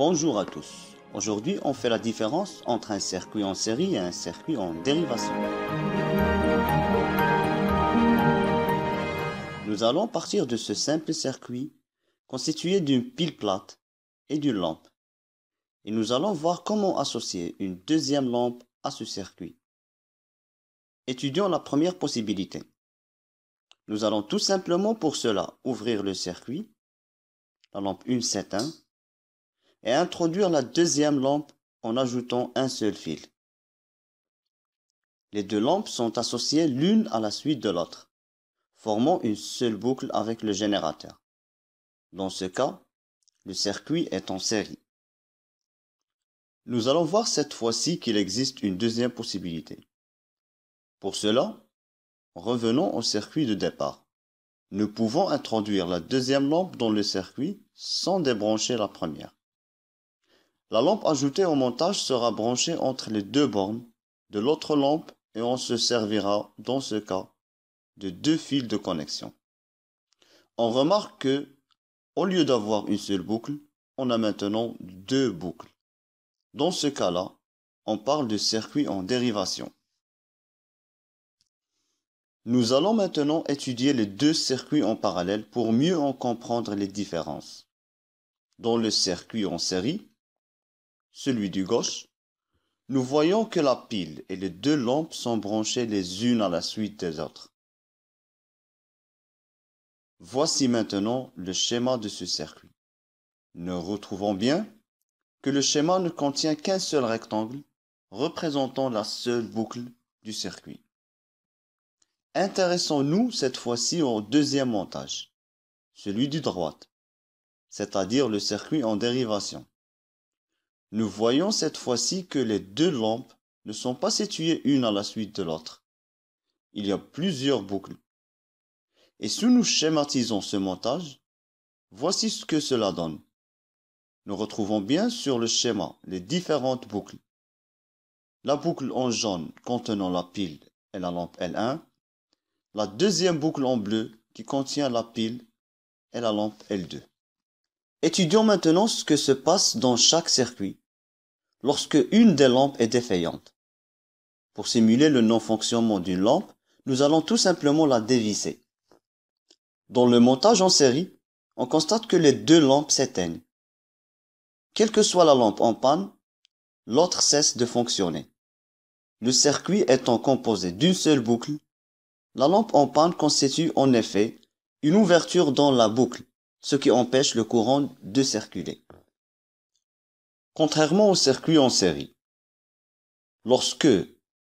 Bonjour à tous. Aujourd'hui, on fait la différence entre un circuit en série et un circuit en dérivation. Nous allons partir de ce simple circuit constitué d'une pile plate et d'une lampe. Et nous allons voir comment associer une deuxième lampe à ce circuit. Étudions la première possibilité. Nous allons tout simplement pour cela ouvrir le circuit, la lampe 1 s'éteint, et introduire la deuxième lampe en ajoutant un seul fil. Les deux lampes sont associées l'une à la suite de l'autre, formant une seule boucle avec le générateur. Dans ce cas, le circuit est en série. Nous allons voir cette fois-ci qu'il existe une deuxième possibilité. Pour cela, revenons au circuit de départ. Nous pouvons introduire la deuxième lampe dans le circuit sans débrancher la première. La lampe ajoutée au montage sera branchée entre les deux bornes de l'autre lampe et on se servira, dans ce cas, de deux fils de connexion. On remarque que, au lieu d'avoir une seule boucle, on a maintenant deux boucles. Dans ce cas-là, on parle de circuit en dérivation. Nous allons maintenant étudier les deux circuits en parallèle pour mieux en comprendre les différences. Dans le circuit en série, celui du gauche, nous voyons que la pile et les deux lampes sont branchées les unes à la suite des autres. Voici maintenant le schéma de ce circuit. Nous retrouvons bien que le schéma ne contient qu'un seul rectangle représentant la seule boucle du circuit. Intéressons-nous cette fois-ci au deuxième montage, celui du droite, c'est-à-dire le circuit en dérivation. Nous voyons cette fois-ci que les deux lampes ne sont pas situées une à la suite de l'autre. Il y a plusieurs boucles. Et si nous schématisons ce montage, voici ce que cela donne. Nous retrouvons bien sur le schéma les différentes boucles. La boucle en jaune contenant la pile et la lampe L1, la deuxième boucle en bleu qui contient la pile et la lampe L2. Étudions maintenant ce que se passe dans chaque circuit lorsque une des lampes est défaillante. Pour simuler le non-fonctionnement d'une lampe, nous allons tout simplement la dévisser. Dans le montage en série, on constate que les deux lampes s'éteignent. Quelle que soit la lampe en panne, l'autre cesse de fonctionner. Le circuit étant composé d'une seule boucle, la lampe en panne constitue en effet une ouverture dans la boucle, ce qui empêche le courant de circuler. Contrairement au circuit en série, lorsque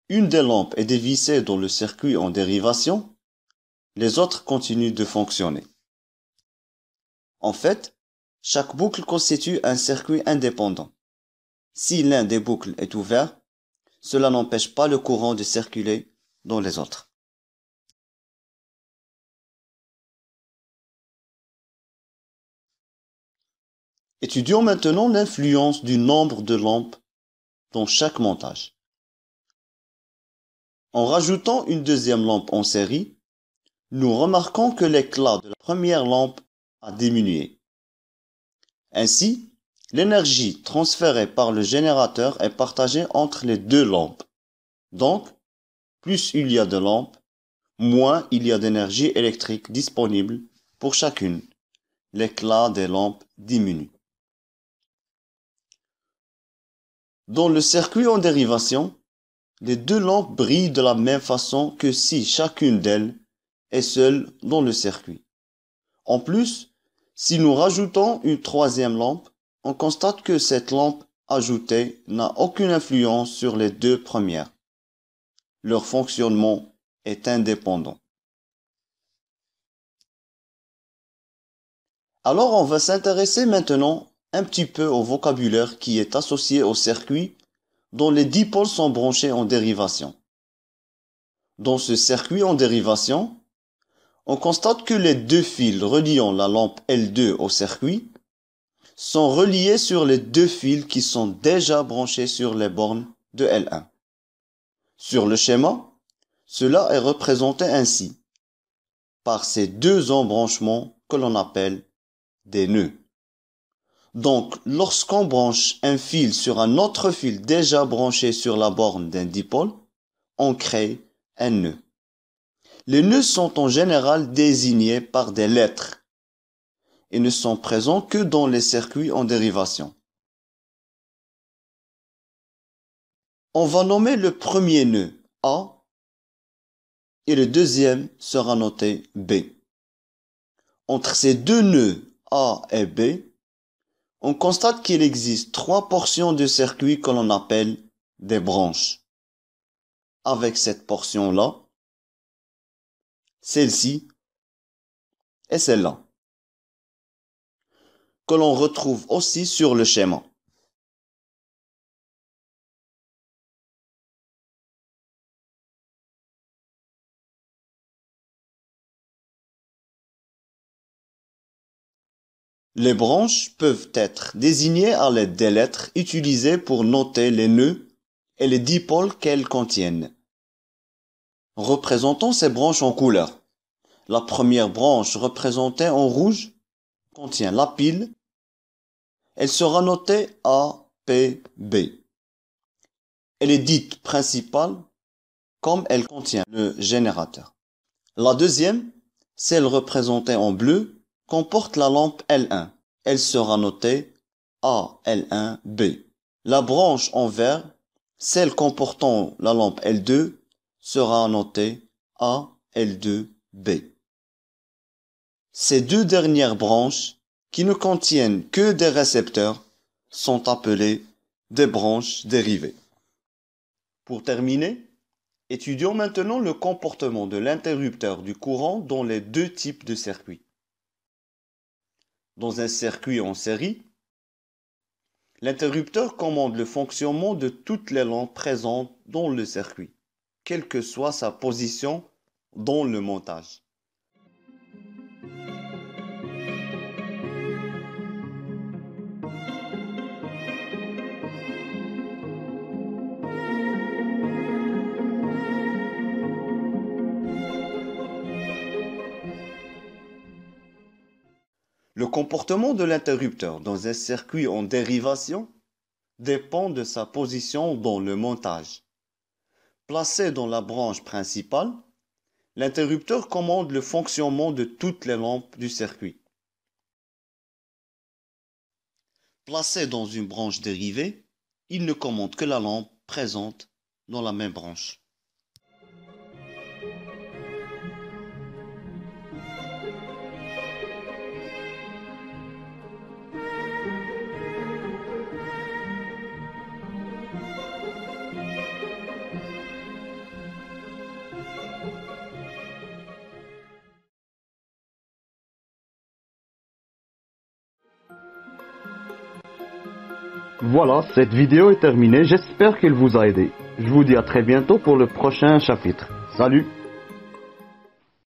une des lampes est dévissée dans le circuit en dérivation, les autres continuent de fonctionner. En fait, chaque boucle constitue un circuit indépendant. Si l'un des boucles est ouvert, cela n'empêche pas le courant de circuler dans les autres. Étudions maintenant l'influence du nombre de lampes dans chaque montage. En rajoutant une deuxième lampe en série, nous remarquons que l'éclat de la première lampe a diminué. Ainsi, l'énergie transférée par le générateur est partagée entre les deux lampes. Donc, plus il y a de lampes, moins il y a d'énergie électrique disponible pour chacune. L'éclat des lampes diminue. Dans le circuit en dérivation, les deux lampes brillent de la même façon que si chacune d'elles est seule dans le circuit. En plus, si nous rajoutons une troisième lampe, on constate que cette lampe ajoutée n'a aucune influence sur les deux premières. Leur fonctionnement est indépendant. Alors on va s'intéresser maintenant un petit peu au vocabulaire qui est associé au circuit dont les dipôles sont branchés en dérivation. Dans ce circuit en dérivation, on constate que les deux fils reliant la lampe L2 au circuit sont reliés sur les deux fils qui sont déjà branchés sur les bornes de L1. Sur le schéma, cela est représenté ainsi, par ces deux embranchements que l'on appelle des nœuds. Donc, lorsqu'on branche un fil sur un autre fil déjà branché sur la borne d'un dipôle, on crée un nœud. Les nœuds sont en général désignés par des lettres et ne sont présents que dans les circuits en dérivation. On va nommer le premier nœud A et le deuxième sera noté B. Entre ces deux nœuds A et B, on constate qu'il existe trois portions de circuit que l'on appelle des branches. Avec cette portion-là, celle-ci et celle-là, que l'on retrouve aussi sur le schéma. Les branches peuvent être désignées à l'aide des lettres utilisées pour noter les nœuds et les dipôles qu'elles contiennent. Représentons ces branches en couleur. La première branche représentée en rouge contient la pile. Elle sera notée A, P, B. Elle est dite principale comme elle contient le générateur. La deuxième, celle représentée en bleu, comporte la lampe L1. Elle sera notée AL1B. La branche en vert, celle comportant la lampe L2, sera notée AL2B. Ces deux dernières branches, qui ne contiennent que des récepteurs, sont appelées des branches dérivées. Pour terminer, étudions maintenant le comportement de l'interrupteur du courant dans les deux types de circuits. Dans un circuit en série, l'interrupteur commande le fonctionnement de toutes les lampes présentes dans le circuit, quelle que soit sa position dans le montage. Le comportement de l'interrupteur dans un circuit en dérivation dépend de sa position dans le montage. Placé dans la branche principale, l'interrupteur commande le fonctionnement de toutes les lampes du circuit. Placé dans une branche dérivée, il ne commande que la lampe présente dans la même branche. Voilà, cette vidéo est terminée, j'espère qu'elle vous a aidé. Je vous dis à très bientôt pour le prochain chapitre. Salut!